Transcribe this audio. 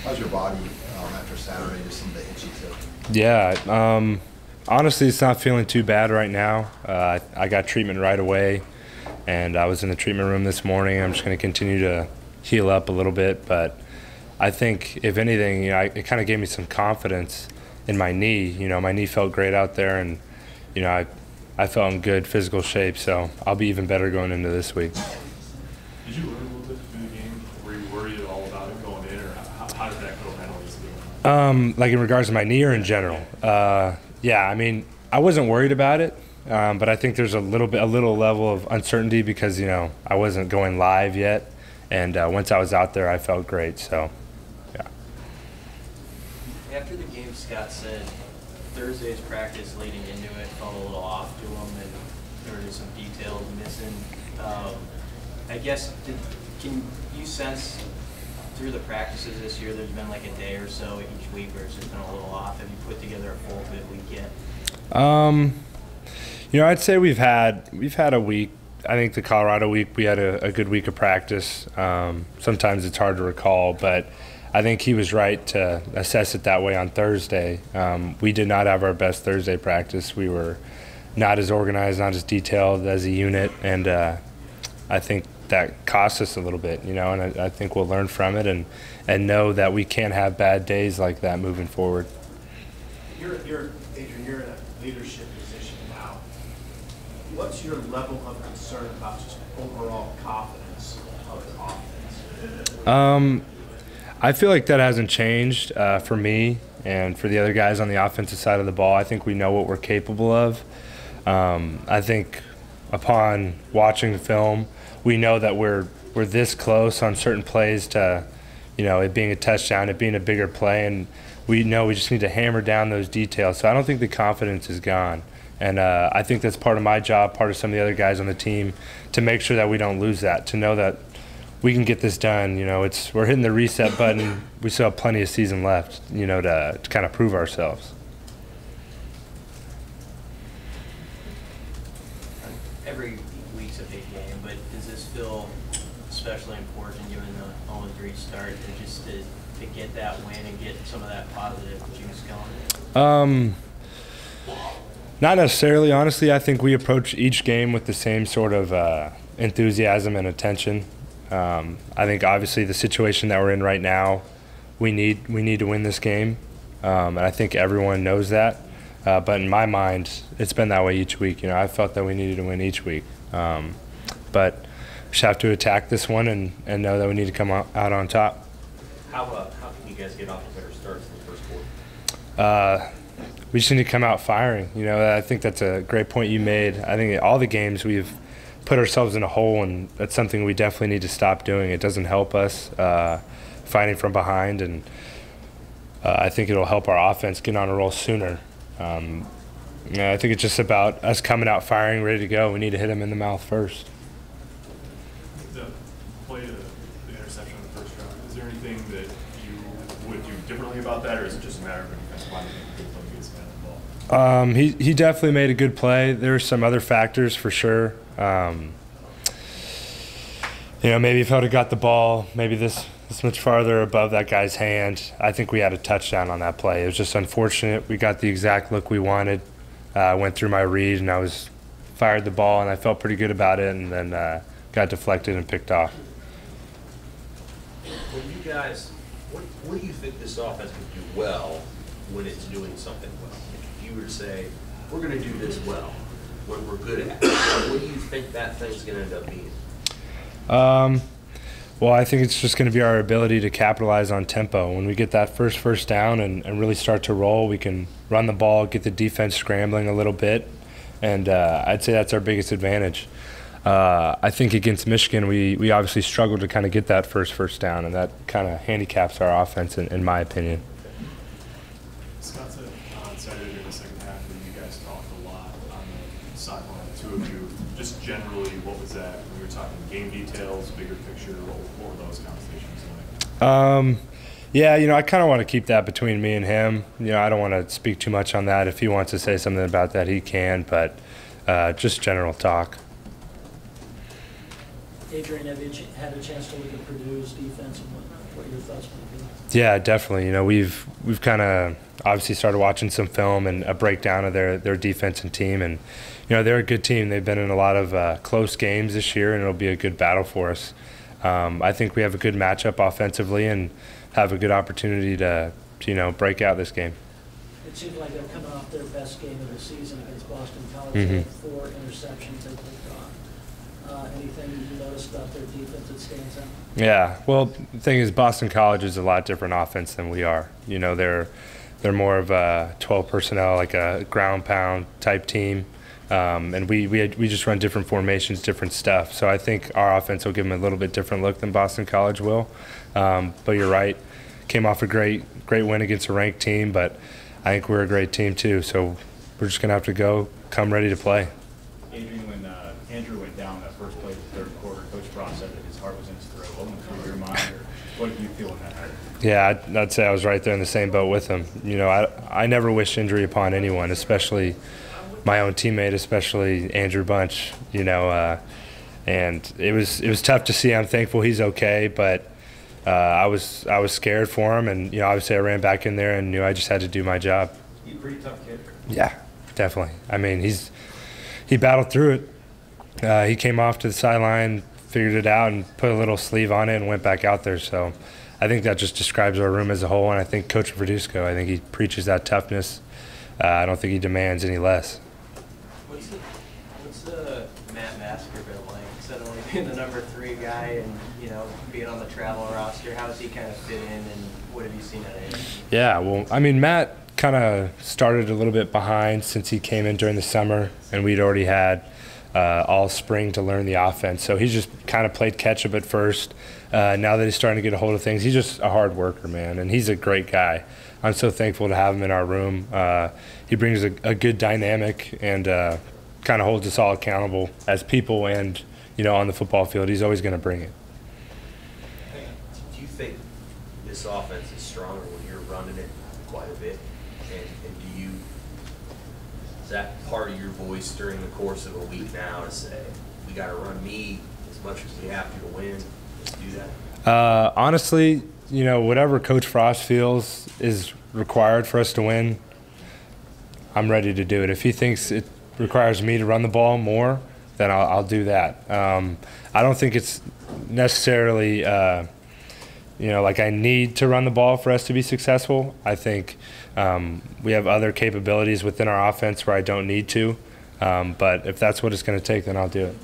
How's your body after Saturday, just some of the hits you took? Yeah, honestly, it's not feeling too bad right now. I got treatment right away, and I was in the treatment room this morning. I'm just going to continue to heal up a little bit, but I think if anything, it kind of gave me some confidence in my knee. My knee felt great out there, and I felt in good physical shape. So I'll be even better going into this week. Did you learn a little bit through the game? Were you worried at all about it going in, or how did that go mentally? Like in regards to my knee or in general? Yeah, I mean, I wasn't worried about it, but I think there's a little level of uncertainty because I wasn't going live yet, and once I was out there, I felt great. So, yeah. After the game, Scott said Thursday's practice leading into it felt a little off to him, and there were some details missing. I guess, can you sense through the practices this year there's been like a day or so each week where it's just been a little off? Have you put together a full good week yet? I'd say we've had a week. I think the Colorado week, we had a good week of practice. Sometimes it's hard to recall, but I think he was right to assess it that way on Thursday. We did not have our best Thursday practice. We were not as organized, not as detailed as a unit, and I think that cost us a little bit, and I think we'll learn from it and know that we can't have bad days like that moving forward. Adrian, you're in a leadership position now. What's your level of concern about just overall confidence of the offense? I feel like that hasn't changed for me and for the other guys on the offensive side of the ball. I think we know what we're capable of. I think upon watching the film, we know that we're this close on certain plays to, it being a touchdown, it being a bigger play, and we know we just need to hammer down those details. So I don't think the confidence is gone. And I think that's part of my job, part of some of the other guys on the team, to make sure that we don't lose that, to know that we can get this done. We're hitting the reset button. We still have plenty of season left, to kind of prove ourselves. Every week's a big game, but does this feel especially important given the 0-3 start, and just to get that win and get some of that positive juice going? Not necessarily, honestly. I think we approach each game with the same sort of enthusiasm and attention. I think obviously the situation that we're in right now, we need to win this game, and I think everyone knows that. But in my mind, it's been that way each week. I felt that we needed to win each week, but we just have to attack this one and know that we need to come out on top. How can you guys get off to better starts in the first quarter? We just need to come out firing. I think that's a great point you made. I think all the games we've put ourselves in a hole, and that's something we definitely need to stop doing. It doesn't help us fighting from behind, and I think it'll help our offense get on a roll sooner. I think it's just about us coming out firing, ready to go. We need to hit them in the mouth first. The play to the interception in the first round, is there anything that you would do differently about that, or is it just a matter of a defensive line making a good play against the ball? He definitely made a good play. There were some other factors for sure. Maybe if I would have got the ball, maybe this much farther above that guy's hand, I think we had a touchdown on that play. It was just unfortunate. We got the exact look we wanted. I went through my read, and I fired the ball, and I felt pretty good about it, and then got deflected and picked off. When you guys, what do you think this offense would do well when it's doing something well? If you were to say, we're going to do this well, what we're good at, what do you think that thing's going to end up being? Well, I think it's just going to be our ability to capitalize on tempo. When we get that first down and really start to roll, we can run the ball, get the defense scrambling a little bit, and I'd say that's our biggest advantage. I think against Michigan, we obviously struggled to kind of get that first down, and that kind of handicaps our offense, in my opinion. Scott said on Saturday during the second half that you guys talked a lot on the sideline, the two of you. Just generally, what was that? When you were talking game details, bigger picture, what were those conversations like? Yeah, I kind of want to keep that between me and him. I don't want to speak too much on that. If he wants to say something about that, he can, but just general talk. Adrian, have you had a chance to look at Purdue's defense and what your thoughts might be? Yeah, definitely. You know, we've kind of obviously started watching some film and a breakdown of their defense and team, and you know they're a good team. They've been in a lot of close games this year, and it'll be a good battle for us. I think we have a good matchup offensively and have a good opportunity to you know break out this game. It seems like they're coming off their best game of the season against Boston College. Mm-hmm. They had 4 interceptions they picked on. Anything you noticed about their defense that stands out? Yeah, well, the thing is, Boston College is a lot different offense than we are. You know, they're more of a 12 personnel, like a ground pound type team, and we just run different formations, different stuff. So I think our offense will give them a little bit different look than Boston College will. But you're right, came off a great win against a ranked team, but I think we're a great team too. So we're just gonna have to come ready to play. Adrian, when Andrew went down that first play of the third quarter, Coach Frost said that his heart was in his throat. What went through your mind, or what did you feel when that happened? Yeah, I'd say I was right there in the same boat with him. You know, I never wish injury upon anyone, especially my own teammate, especially Andrew Bunch. You know, and it was tough to see. I'm thankful he's okay, but I was scared for him, and you know, obviously I ran back in there and knew I just had to do my job. He's a pretty tough kid. Yeah, definitely. I mean, he battled through it. He came off to the sideline, figured it out, and put a little sleeve on it and went back out there. So I think that just describes our room as a whole, and I think Coach Verduzco, I think he preaches that toughness. I don't think he demands any less. What's the Matt Baskerville like? Suddenly being the number 3 guy and, you know, being on the travel roster, how does he kind of fit in, and what have you seen out of him? Yeah, well, I mean, Matt kind of started a little bit behind since he came in during the summer, and we'd already had all spring to learn the offense. So he's just kind of played catch-up at first. Now that he's starting to get a hold of things, he's just a hard worker, man, and he's a great guy. I'm so thankful to have him in our room. He brings a good dynamic and kind of holds us all accountable as people and, you know, on the football field. He's always going to bring it. Do you think this offense is stronger when you're running it quite a bit? And is that part of your voice during the course of a week now to say, we got to run me as much as we have to win? Let's do that. Honestly, you know, whatever Coach Frost feels is required for us to win, I'm ready to do it. If he thinks it requires me to run the ball more, then I'll do that. I don't think it's necessarily, you know, like I need to run the ball for us to be successful. I think we have other capabilities within our offense where I don't need to. But if that's what it's going to take, then I'll do it.